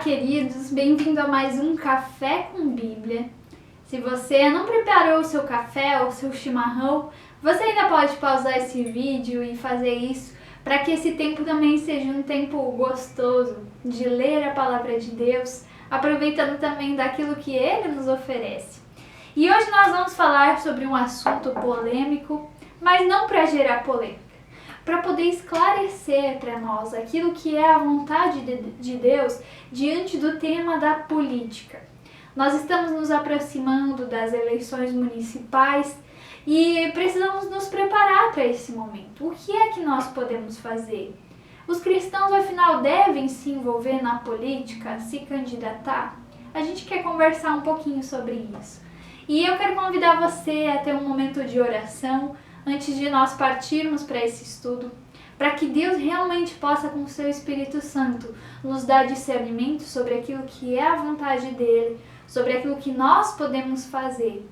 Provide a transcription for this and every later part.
queridos, bem-vindo a mais um Café com Bíblia. Se você não preparou o seu café ou o seu chimarrão, você ainda pode pausar esse vídeo e fazer isso para que esse tempo também seja um tempo gostoso de ler a palavra de Deus, aproveitando também daquilo que Ele nos oferece. E hoje nós vamos falar sobre um assunto polêmico, mas não para gerar polêmica, para poder esclarecer para nós aquilo que é a vontade de Deus diante do tema da política. Nós estamos nos aproximando das eleições municipais e precisamos nos preparar para esse momento. O que é que nós podemos fazer? Os cristãos, afinal, devem se envolver na política, se candidatar? A gente quer conversar um pouquinho sobre isso. E eu quero convidar você a ter um momento de oração antes de nós partirmos para esse estudo, para que Deus realmente possa, com o seu Espírito Santo, nos dar discernimento sobre aquilo que é a vontade dEle, sobre aquilo que nós podemos fazer.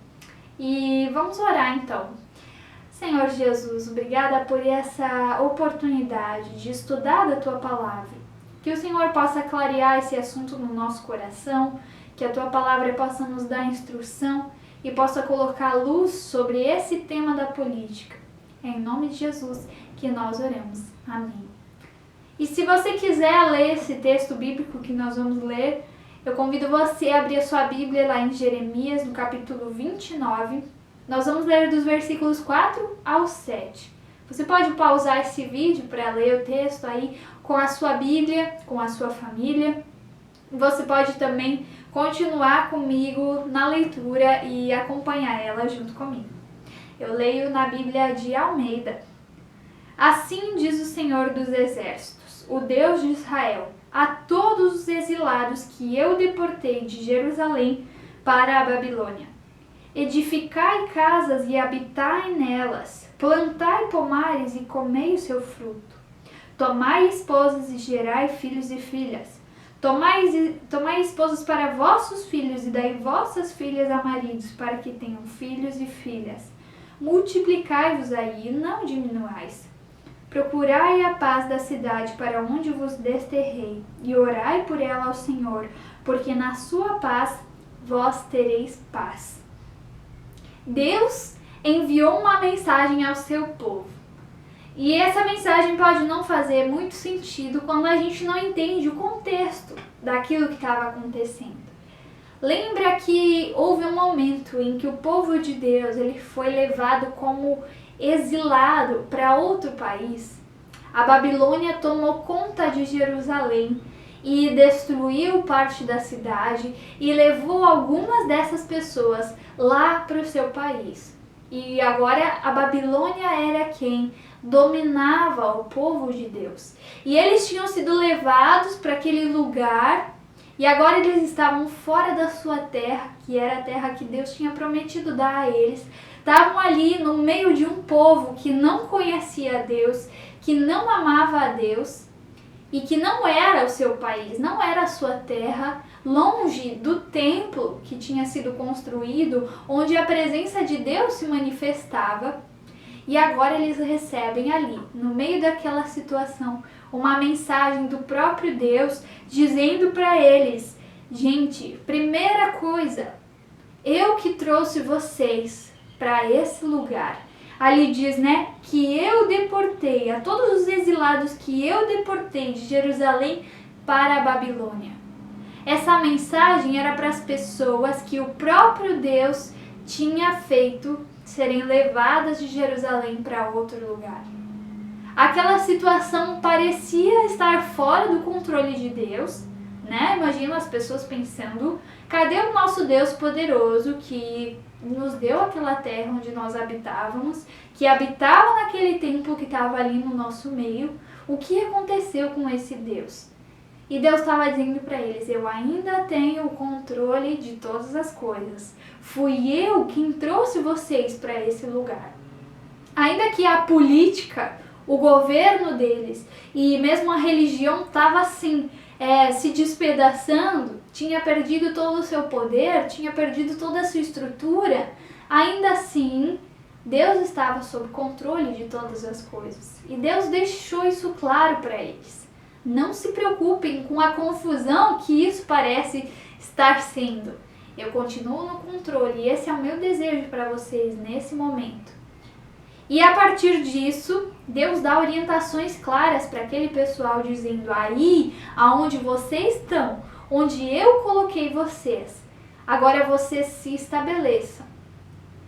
E vamos orar então. Senhor Jesus, obrigada por essa oportunidade de estudar da Tua Palavra. Que o Senhor possa clarear esse assunto no nosso coração, que a Tua Palavra possa nos dar instrução e possa colocar luz sobre esse tema da política. É em nome de Jesus que nós oramos. Amém. E se você quiser ler esse texto bíblico que nós vamos ler, eu convido você a abrir a sua Bíblia lá em Jeremias, no capítulo 29. Nós vamos ler dos versículos 4 ao 7. Você pode pausar esse vídeo para ler o texto aí com a sua Bíblia, com a sua família. Você pode também continuar comigo na leitura e acompanhar ela junto comigo. Eu leio na Bíblia de Almeida. Assim diz o Senhor dos Exércitos, o Deus de Israel, a todos os exilados que eu deportei de Jerusalém para a Babilônia. Edificai casas e habitai nelas, plantai pomares e comei o seu fruto. Tomai esposas e gerai filhos e filhas. Tomai esposas para vossos filhos e dai vossas filhas a maridos, para que tenham filhos e filhas. Multiplicai-vos aí e não diminuais. Procurai a paz da cidade para onde vos desterrei, e orai por ela ao Senhor, porque na sua paz vós tereis paz. Deus enviou uma mensagem ao seu povo. E essa mensagem pode não fazer muito sentido quando a gente não entende o contexto daquilo que estava acontecendo. Lembra que houve um momento em que o povo de Deus ele foi levado como exilado para outro país. A Babilônia tomou conta de Jerusalém e destruiu parte da cidade e levou algumas dessas pessoas lá para o seu país. E agora a Babilônia era quem dominava o povo de Deus. E eles tinham sido levados para aquele lugar e agora eles estavam fora da sua terra, que era a terra que Deus tinha prometido dar a eles. Estavam ali no meio de um povo que não conhecia a Deus, que não amava a Deus e que não era o seu país, não era a sua terra, longe do templo que tinha sido construído, onde a presença de Deus se manifestava. E agora eles recebem ali, no meio daquela situação, uma mensagem do próprio Deus dizendo para eles: gente, primeira coisa, eu que trouxe vocês para esse lugar. Ali diz, que eu deportei a todos os exilados que eu deportei de Jerusalém para a Babilônia. Essa mensagem era para as pessoas que o próprio Deus tinha feito serem levadas de Jerusalém para outro lugar. Aquela situação parecia estar fora do controle de Deus, Imagina as pessoas pensando: cadê o nosso Deus poderoso que nos deu aquela terra onde nós habitávamos, que habitava naquele templo que estava ali no nosso meio? O que aconteceu com esse Deus? E Deus estava dizendo para eles: eu ainda tenho o controle de todas as coisas. Fui eu quem trouxe vocês para esse lugar. Ainda que a política, o governo deles e mesmo a religião estava assim, se despedaçando, tinha perdido todo o seu poder, tinha perdido toda a sua estrutura, ainda assim Deus estava sob controle de todas as coisas. E Deus deixou isso claro para eles. Não se preocupem com a confusão que isso parece estar sendo. Eu continuo no controle e esse é o meu desejo para vocês nesse momento. E a partir disso, Deus dá orientações claras para aquele pessoal, dizendo: aí aonde vocês estão, onde eu coloquei vocês, agora vocês se estabeleçam.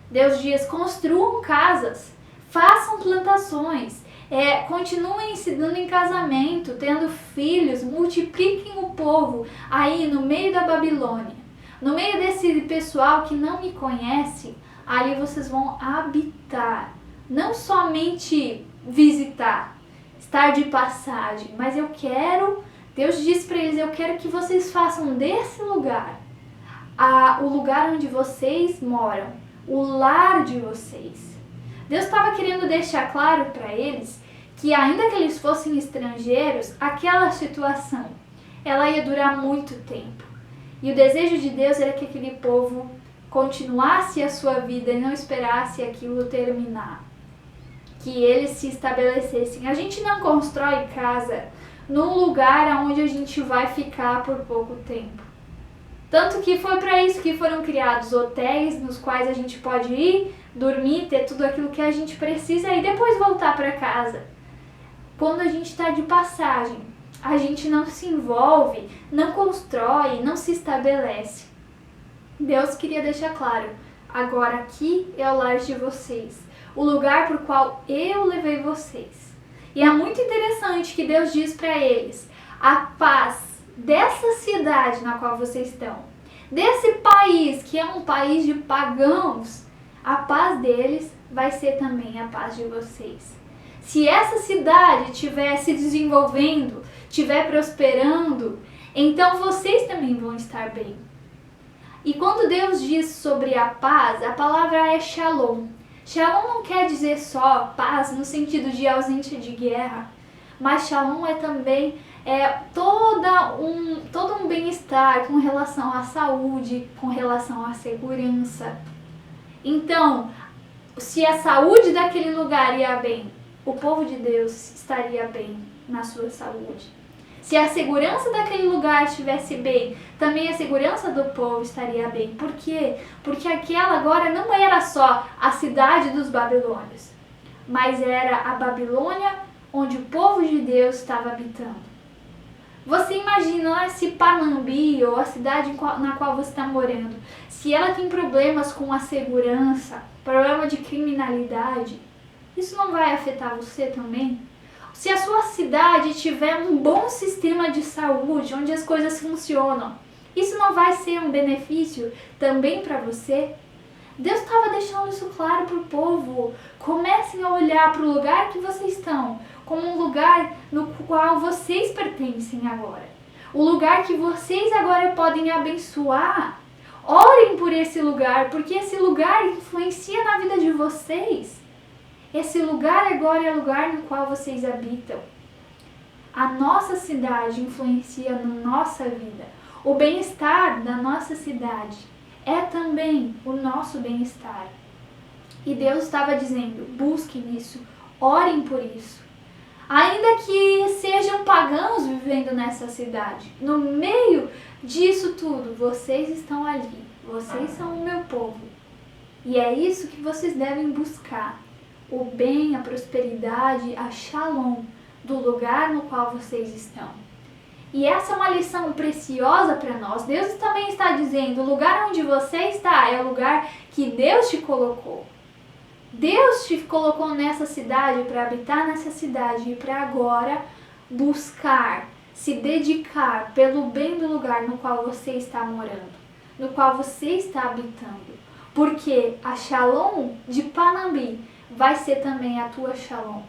Deus diz: construam casas, façam plantações, continuem se dando em casamento, tendo filhos, multipliquem o povo aí no meio da Babilônia. No meio desse pessoal que não me conhece, ali vocês vão habitar. Não somente visitar, estar de passagem, mas Deus diz para eles: eu quero que vocês façam desse lugar o lugar onde vocês moram, o lar de vocês. Deus estava querendo deixar claro para eles que ainda que eles fossem estrangeiros, aquela situação, ela ia durar muito tempo. E o desejo de Deus era que aquele povo continuasse a sua vida e não esperasse aquilo terminar. Que eles se estabelecessem. A gente não constrói casa num lugar onde a gente vai ficar por pouco tempo. Tanto que foi para isso que foram criados hotéis nos quais a gente pode ir, dormir, ter tudo aquilo que a gente precisa e depois voltar para casa. Quando a gente está de passagem, a gente não se envolve, não constrói, não se estabelece. Deus queria deixar claro: agora aqui é o lar de vocês, o lugar por qual eu levei vocês. E é muito interessante que Deus diz para eles: a paz dessa cidade na qual vocês estão, desse país que é um país de pagãos, a paz deles vai ser também a paz de vocês. Se essa cidade estiver se desenvolvendo, estiver prosperando, então vocês também vão estar bem. E quando Deus diz sobre a paz, a palavra é shalom. Shalom não quer dizer só paz no sentido de ausência de guerra, mas shalom é também todo um bem-estar com relação à saúde, com relação à segurança. Então, se a saúde daquele lugar ia bem, o povo de Deus estaria bem na sua saúde. Se a segurança daquele lugar estivesse bem, também a segurança do povo estaria bem. Por quê? Porque aquela agora não era só a cidade dos babilônios, mas era a Babilônia onde o povo de Deus estava habitando. Você imagina se Panambi, ou a cidade na qual você está morando, se ela tem problemas com a segurança, problema de criminalidade, isso não vai afetar você também? Se a sua cidade tiver um bom sistema de saúde, onde as coisas funcionam, isso não vai ser um benefício também para você? Deus estava deixando isso claro para o povo. Comecem a olhar para o lugar que vocês estão como um lugar no qual vocês pertencem agora. O lugar que vocês agora podem abençoar. Orem por esse lugar, porque esse lugar influencia na vida de vocês. Esse lugar agora é o lugar no qual vocês habitam. A nossa cidade influencia na nossa vida. O bem-estar da nossa cidade é também o nosso bem-estar. E Deus estava dizendo: busquem isso, orem por isso. Ainda que sejam pagãos vivendo nessa cidade, no meio disso tudo, vocês estão ali. Vocês são o meu povo. E é isso que vocês devem buscar. O bem, a prosperidade, a shalom do lugar no qual vocês estão. E essa é uma lição preciosa para nós. Deus também está dizendo: o lugar onde você está é o lugar que Deus te colocou. Deus te colocou nessa cidade para habitar nessa cidade e para agora buscar, se dedicar pelo bem do lugar no qual você está morando, no qual você está habitando. Porque a shalom de Panambi vai ser também a tua shalom.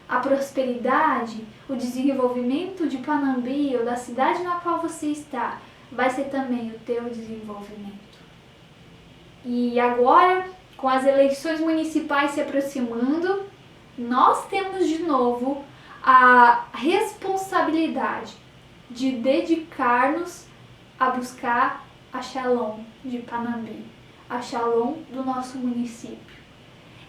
A prosperidade, o desenvolvimento de Panambi ou da cidade na qual você está, vai ser também o teu desenvolvimento. E agora, com as eleições municipais se aproximando, nós temos de novo a responsabilidade de dedicar-nos a buscar a shalom de Panambi, a shalom do nosso município.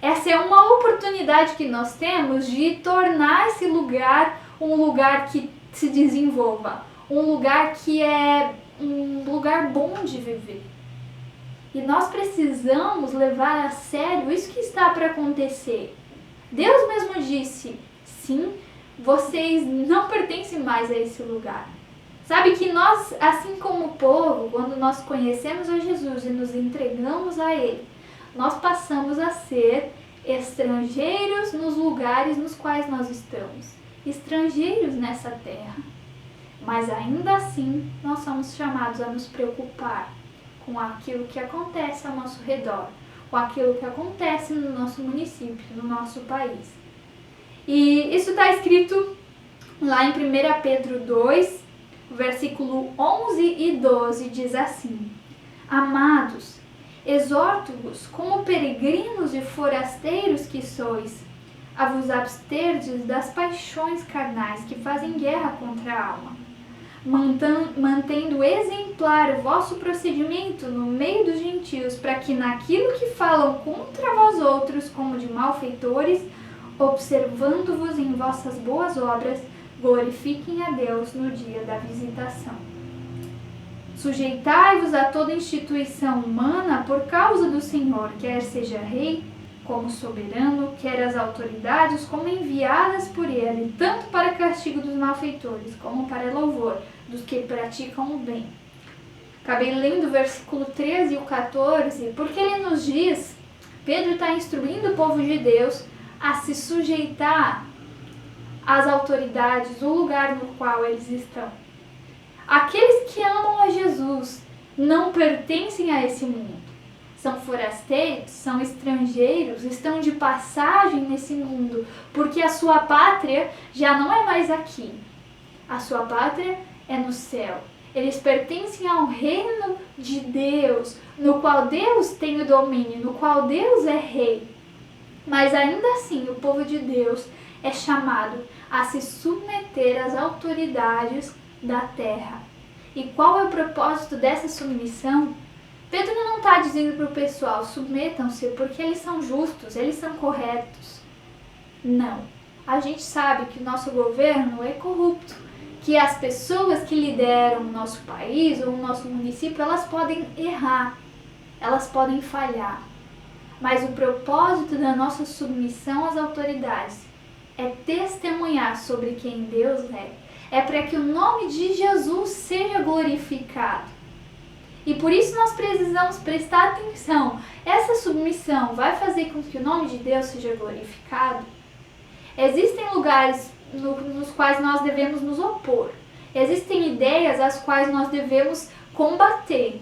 Essa é uma oportunidade que nós temos de tornar esse lugar um lugar que se desenvolva, um lugar que é um lugar bom de viver. E nós precisamos levar a sério isso que está para acontecer. Deus mesmo disse, sim, vocês não pertencem mais a esse lugar. Sabe que nós, assim como o povo, quando nós conhecemos a Jesus e nos entregamos a Ele, nós passamos a ser estrangeiros nos lugares nos quais nós estamos. Estrangeiros nessa terra. Mas ainda assim, nós somos chamados a nos preocupar com aquilo que acontece ao nosso redor, com aquilo que acontece no nosso município, no nosso país. E isso está escrito lá em 1 Pedro 2, versículo 11 e 12, diz assim: Amados, exorto-vos como peregrinos e forasteiros que sois, a vos absterdes das paixões carnais que fazem guerra contra a alma, mantendo exemplar o vosso procedimento no meio dos gentios, para que naquilo que falam contra vós outros como de malfeitores, observando-vos em vossas boas obras, glorifiquem a Deus no dia da visitação. Sujeitai-vos a toda instituição humana por causa do Senhor, quer seja rei como soberano, quer as autoridades como enviadas por ele, tanto para castigo dos malfeitores, como para louvor dos que praticam o bem. Acabei lendo o versículo 13 e o 14, porque ele nos diz, Pedro está instruindo o povo de Deus a se sujeitar às autoridades do lugar no qual eles estão. Aqueles que amam a Jesus não pertencem a esse mundo. São forasteiros, são estrangeiros, estão de passagem nesse mundo, porque a sua pátria já não é mais aqui. A sua pátria é no céu. Eles pertencem ao reino de Deus, no qual Deus tem o domínio, no qual Deus é rei. Mas ainda assim, o povo de Deus é chamado a se submeter às autoridades da terra. E qual é o propósito dessa submissão? Pedro não está dizendo para o pessoal, submetam-se porque eles são justos, eles são corretos. Não. A gente sabe que o nosso governo é corrupto, que as pessoas que lideram o nosso país ou o nosso município, elas podem errar, elas podem falhar. Mas o propósito da nossa submissão às autoridades é testemunhar sobre quem Deus é para que o nome de Jesus seja glorificado. E por isso nós precisamos prestar atenção. Essa submissão vai fazer com que o nome de Deus seja glorificado? Existem lugares nos quais nós devemos nos opor. Existem ideias às quais nós devemos combater.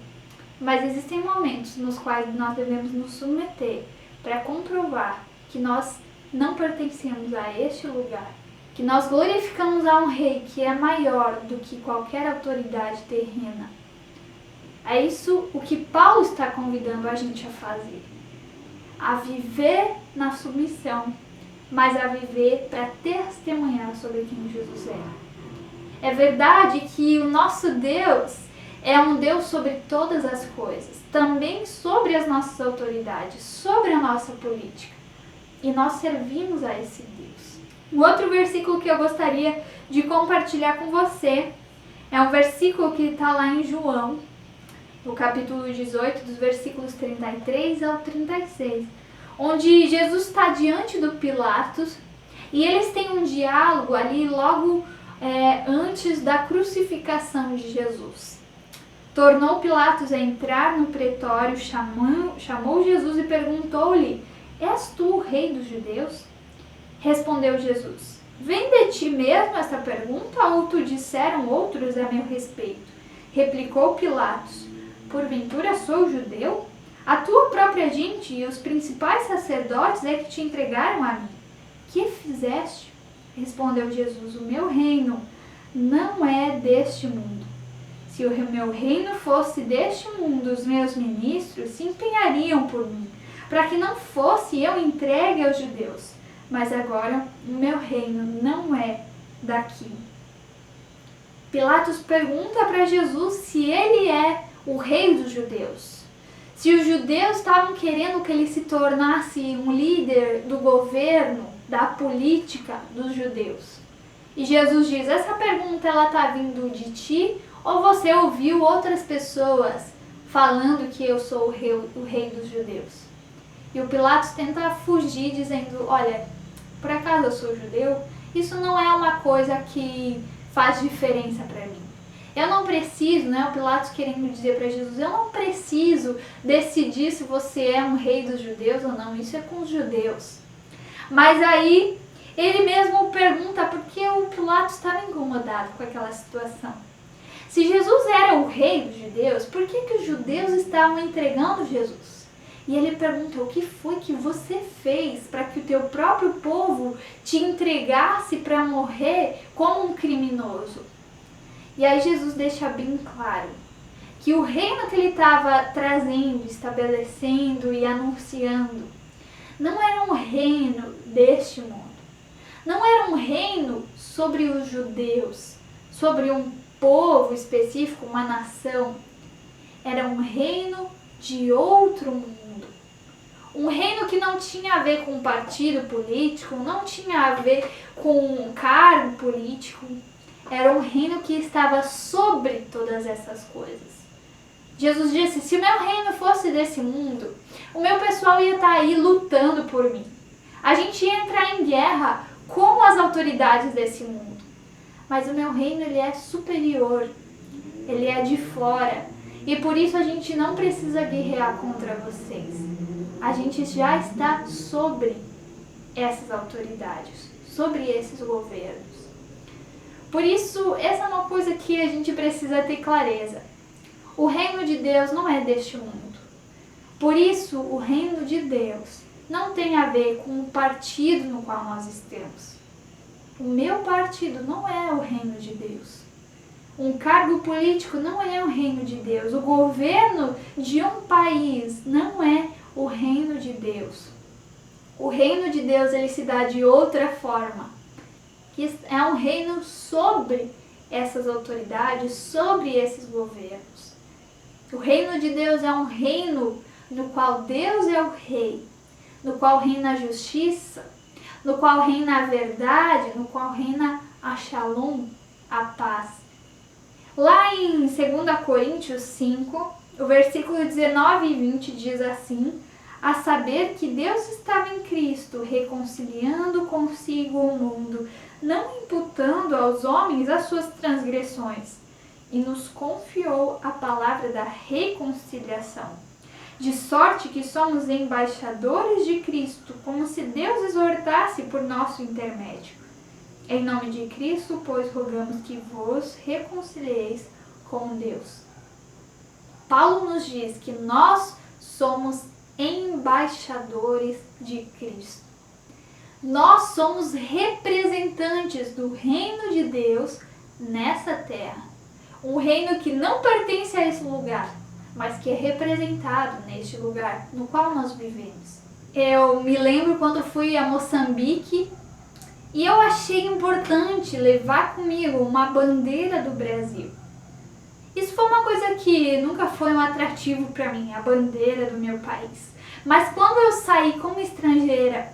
Mas existem momentos nos quais nós devemos nos submeter para comprovar que nós não pertencemos a este lugar. Que nós glorificamos a um rei que é maior do que qualquer autoridade terrena. É isso o que Paulo está convidando a gente a fazer. A viver na submissão, mas a viver para testemunhar sobre quem Jesus é. É verdade que o nosso Deus é um Deus sobre todas as coisas, também sobre as nossas autoridades, sobre a nossa política. E nós servimos a esse Deus. Um outro versículo que eu gostaria de compartilhar com você é um versículo que está lá em João, no capítulo 18, dos versículos 33 ao 36, onde Jesus está diante do Pilatos e eles têm um diálogo ali logo antes da crucificação de Jesus. Tornou Pilatos a entrar no pretório, chamou Jesus e perguntou-lhe: És tu o rei dos judeus? Respondeu Jesus: Vem de ti mesmo essa pergunta ou te disseram outros a meu respeito? Replicou Pilatos: Porventura sou judeu? A tua própria gente e os principais sacerdotes é que te entregaram a mim. Que fizeste? Respondeu Jesus: O meu reino não é deste mundo. Se o meu reino fosse deste mundo, os meus ministros se empenhariam por mim, para que não fosse eu entregue aos judeus. Mas agora o meu reino não é daqui. Pilatos pergunta para Jesus se ele é o rei dos judeus. Se os judeus estavam querendo que ele se tornasse um líder do governo, da política dos judeus. E Jesus diz: essa pergunta ela está vindo de ti ou você ouviu outras pessoas falando que eu sou o rei dos judeus? E o Pilatos tenta fugir dizendo: olha, por acaso eu sou judeu? Isso não é uma coisa que faz diferença para mim. Eu não preciso, né? O Pilatos querendo dizer para Jesus: eu não preciso decidir se você é um rei dos judeus ou não. Isso é com os judeus. Mas aí ele mesmo pergunta porque o Pilatos estava incomodado com aquela situação. Se Jesus era o rei dos judeus, por que os judeus estavam entregando Jesus? E ele pergunta: o que foi que você fez para que o teu próprio povo te entregasse para morrer como um criminoso? E aí Jesus deixa bem claro que o reino que ele estava trazendo, estabelecendo e anunciando não era um reino deste mundo. Não era um reino sobre os judeus, sobre um povo específico, uma nação. Era um reino de outro mundo. Um reino que não tinha a ver com partido político, não tinha a ver com cargo político. Era um reino que estava sobre todas essas coisas. Jesus disse: se o meu reino fosse desse mundo, o meu pessoal ia estar aí lutando por mim. A gente ia entrar em guerra com as autoridades desse mundo. Mas o meu reino, ele é superior. Ele é de fora. E por isso a gente não precisa guerrear contra vocês. A gente já está sobre essas autoridades, sobre esses governos. Por isso, essa é uma coisa que a gente precisa ter clareza. O reino de Deus não é deste mundo. Por isso, o reino de Deus não tem a ver com o partido no qual nós estamos. O meu partido não é o reino de Deus. Um cargo político não é o reino de Deus. O governo de um país não é o reino de Deus. O reino de Deus, ele se dá de outra forma. Que é um reino sobre essas autoridades, sobre esses governos. O reino de Deus é um reino no qual Deus é o rei, no qual reina a justiça, no qual reina a verdade, no qual reina a shalom, a paz. Lá em 2 Coríntios 5, o versículo 19 e 20 diz assim: a saber que Deus estava em Cristo, reconciliando consigo o mundo, não imputando aos homens as suas transgressões, e nos confiou a palavra da reconciliação. De sorte que somos embaixadores de Cristo, como se Deus exortasse por nosso intermédio. Em nome de Cristo, pois, rogamos que vos reconcilieis com Deus. Paulo nos diz que nós somos embaixadores de Cristo. Nós somos representantes do reino de Deus nessa terra. Um reino que não pertence a esse lugar, mas que é representado neste lugar no qual nós vivemos. Eu me lembro quando fui a Moçambique e eu achei importante levar comigo uma bandeira do Brasil. Isso foi uma coisa que nunca foi um atrativo para mim, a bandeira do meu país. Mas quando eu saí como estrangeira,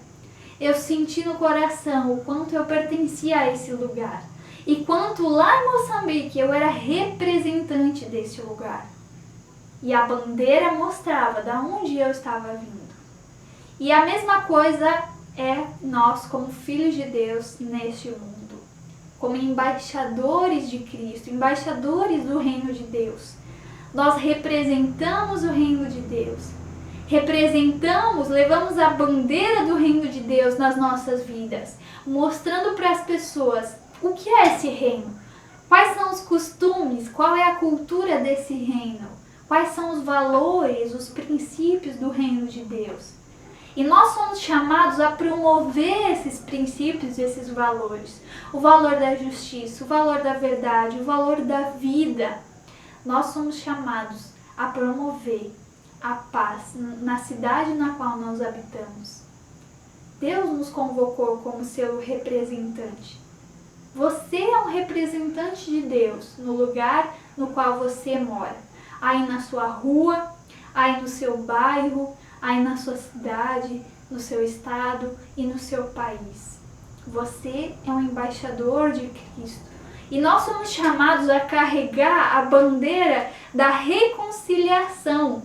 eu senti no coração o quanto eu pertencia a esse lugar. E quanto lá em Moçambique eu era representante desse lugar. E a bandeira mostrava de onde eu estava vindo. E a mesma coisa é nós como filhos de Deus neste mundo. Como embaixadores de Cristo, embaixadores do reino de Deus. Nós representamos o reino de Deus. Representamos, levamos a bandeira do reino de Deus nas nossas vidas, mostrando para as pessoas o que é esse reino, quais são os costumes, qual é a cultura desse reino, quais são os valores, os princípios do reino de Deus. E nós somos chamados a promover esses princípios, esses valores, o valor da justiça, o valor da verdade, o valor da vida. Nós somos chamados a promover a paz na cidade na qual nós habitamos. Deus nos convocou como seu representante. Você é um representante de Deus no lugar no qual você mora. Aí na sua rua, aí no seu bairro, aí na sua cidade, no seu estado e no seu país. Você é um embaixador de Cristo. E nós somos chamados a carregar a bandeira da reconciliação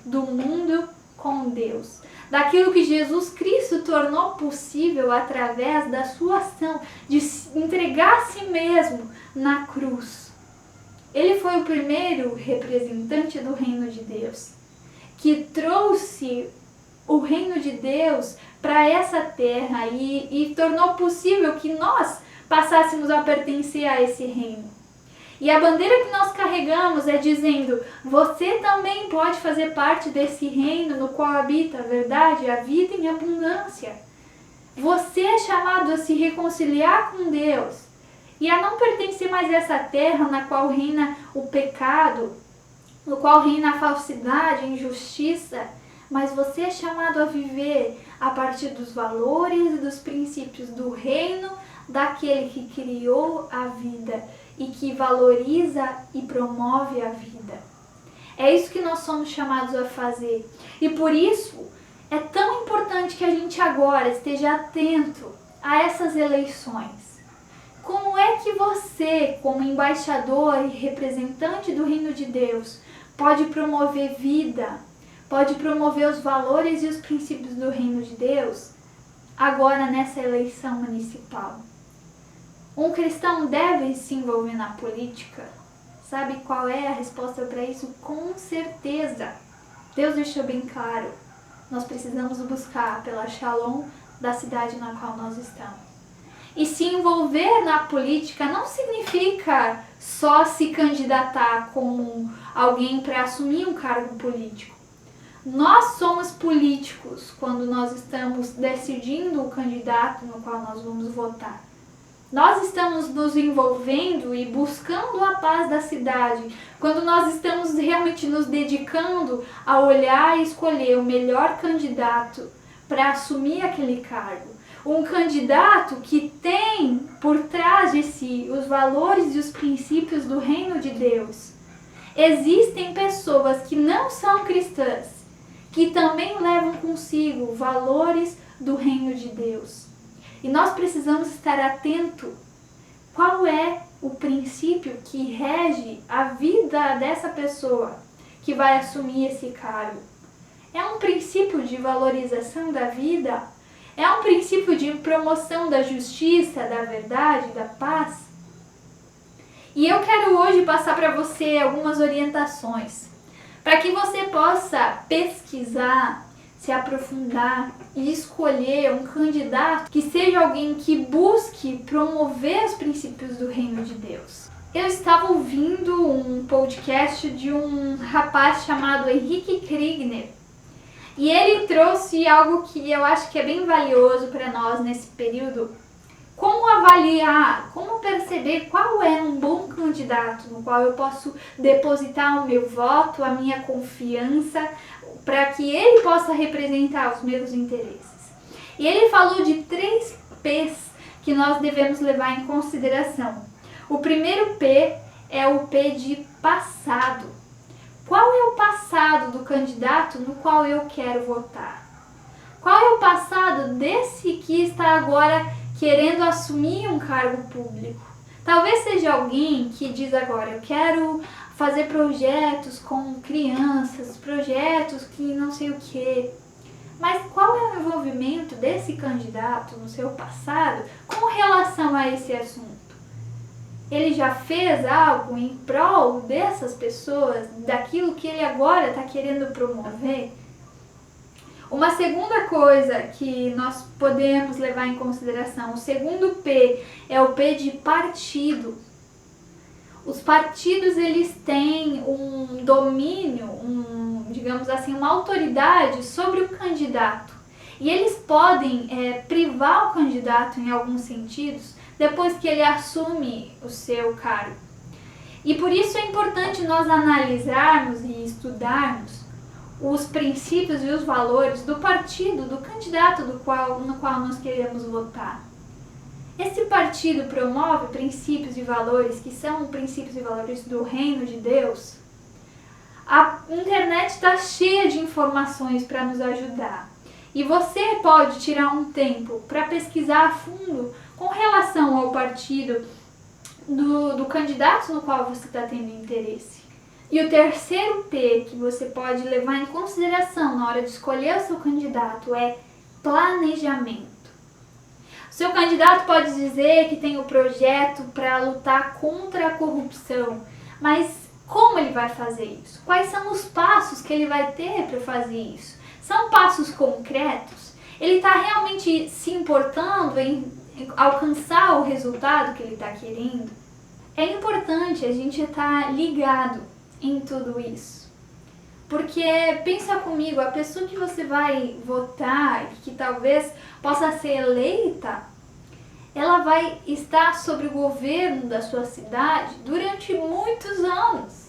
do mundo com Deus. Daquilo que Jesus Cristo tornou possível através da sua ação de entregar a si mesmo na cruz. Ele foi o primeiro representante do reino de Deus, que trouxe o reino de Deus para essa terra e tornou possível que nós passássemos a pertencer a esse reino. E a bandeira que nós carregamos é dizendo: você também pode fazer parte desse reino no qual habita a verdade, a vida em abundância. Você é chamado a se reconciliar com Deus e a não pertencer mais a essa terra na qual reina o pecado, no qual reina a falsidade, a injustiça, mas você é chamado a viver a partir dos valores e dos princípios do reino daquele que criou a vida e que valoriza e promove a vida. É isso que nós somos chamados a fazer. E por isso é tão importante que a gente agora esteja atento a essas eleições. Como é que você, como embaixador e representante do reino de Deus, pode promover vida, pode promover os valores e os princípios do reino de Deus agora nessa eleição municipal? Um cristão deve se envolver na política? Sabe qual é a resposta para isso? Com certeza. Deus deixou bem claro. Nós precisamos buscar pela Shalom da cidade na qual nós estamos. E se envolver na política não significa só se candidatar como alguém para assumir um cargo político. Nós somos políticos quando nós estamos decidindo o candidato no qual nós vamos votar. Nós estamos nos envolvendo e buscando a paz da cidade quando nós estamos realmente nos dedicando a olhar e escolher o melhor candidato para assumir aquele cargo. Um candidato que tem por trás de si os valores e os princípios do reino de Deus. Existem pessoas que não são cristãs, que também levam consigo valores do reino de Deus. E nós precisamos estar atento qual é o princípio que rege a vida dessa pessoa que vai assumir esse cargo. É um princípio de valorização da vida? É um princípio de promoção da justiça, da verdade, da paz? E eu quero hoje passar para você algumas orientações para que você possa pesquisar, se aprofundar e escolher um candidato que seja alguém que busque promover os princípios do reino de Deus. Eu estava ouvindo um podcast de um rapaz chamado Henrique Kriegner e ele trouxe algo que eu acho que é bem valioso para nós nesse período. Como avaliar, como perceber qual é um bom candidato no qual eu posso depositar o meu voto, a minha confiança, para que ele possa representar os meus interesses. E ele falou de 3 P's que nós devemos levar em consideração. O primeiro P é o P de passado. Qual é o passado do candidato no qual eu quero votar? Qual é o passado desse que está agora querendo assumir um cargo público? Talvez seja alguém que diz agora: eu quero fazer projetos com crianças, projetos que não sei o que. Mas qual é o envolvimento desse candidato no seu passado com relação a esse assunto? Ele já fez algo em prol dessas pessoas, daquilo que ele agora está querendo promover? Uma segunda coisa que nós podemos levar em consideração, o segundo P é o P de partido. Os partidos, eles têm um domínio, digamos assim, uma autoridade sobre o candidato. E eles podem privar o candidato em alguns sentidos depois que ele assume o seu cargo. E por isso é importante nós analisarmos e estudarmos os princípios e os valores do partido, do candidato no qual nós queremos votar. Esse partido promove princípios e valores que são princípios e valores do reino de Deus? A internet está cheia de informações para nos ajudar. E você pode tirar um tempo para pesquisar a fundo com relação ao partido do candidato no qual você está tendo interesse. E o terceiro P que você pode levar em consideração na hora de escolher o seu candidato é planejamento. O seu candidato pode dizer que tem o projeto para lutar contra a corrupção, mas como ele vai fazer isso? Quais são os passos que ele vai ter para fazer isso? São passos concretos? Ele está realmente se importando em alcançar o resultado que ele está querendo? É importante a gente estar ligado em tudo isso. Porque, pensa comigo, a pessoa que você vai votar, que talvez possa ser eleita, ela vai estar sobre o governo da sua cidade durante muitos anos.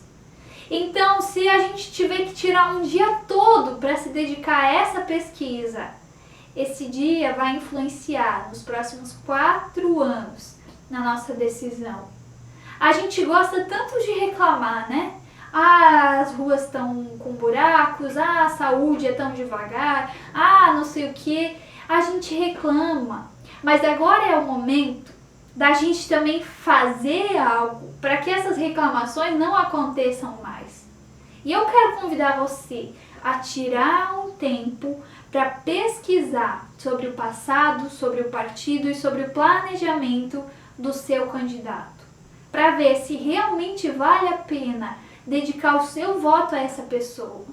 Então, se a gente tiver que tirar um dia todo para se dedicar a essa pesquisa, esse dia vai influenciar nos próximos 4 anos na nossa decisão. A gente gosta tanto de reclamar, né? As ruas estão com buracos, a saúde é tão devagar, não sei o que. A gente reclama, mas agora é o momento da gente também fazer algo para que essas reclamações não aconteçam mais. E eu quero convidar você a tirar um tempo para pesquisar sobre o passado, sobre o partido e sobre o planejamento do seu candidato, para ver se realmente vale a pena dedicar o seu voto a essa pessoa.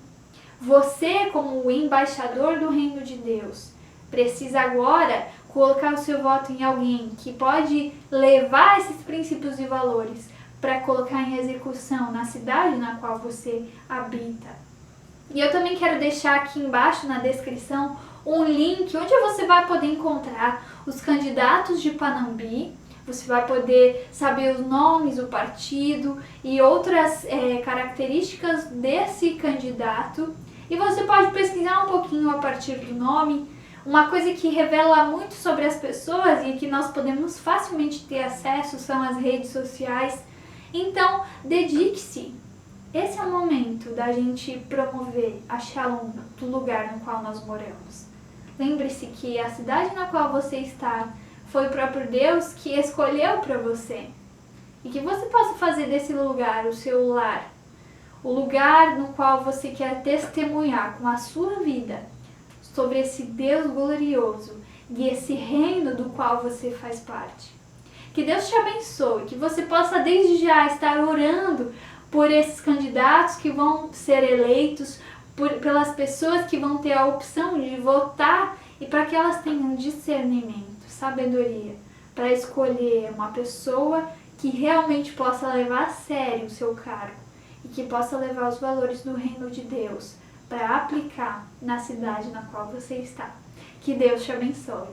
Você, como o embaixador do reino de Deus, precisa agora colocar o seu voto em alguém que pode levar esses princípios e valores para colocar em execução na cidade na qual você habita. E eu também quero deixar aqui embaixo na descrição um link onde você vai poder encontrar os candidatos de Panambi. Você vai poder saber os nomes, o partido e outras características desse candidato. E você pode pesquisar um pouquinho a partir do nome. Uma coisa que revela muito sobre as pessoas e que nós podemos facilmente ter acesso são as redes sociais. Então, dedique-se. Esse é o momento da gente promover a Shalom do lugar no qual nós moramos. Lembre-se que a cidade na qual você está foi o próprio Deus que escolheu para você. E que você possa fazer desse lugar o seu lar, o lugar no qual você quer testemunhar com a sua vida sobre esse Deus glorioso e esse reino do qual você faz parte. Que Deus te abençoe, que você possa desde já estar orando por esses candidatos que vão ser eleitos, pelas pessoas que vão ter a opção de votar e para que elas tenham discernimento, sabedoria, para escolher uma pessoa que realmente possa levar a sério o seu cargo e que possa levar os valores do reino de Deus para aplicar na cidade na qual você está. Que Deus te abençoe.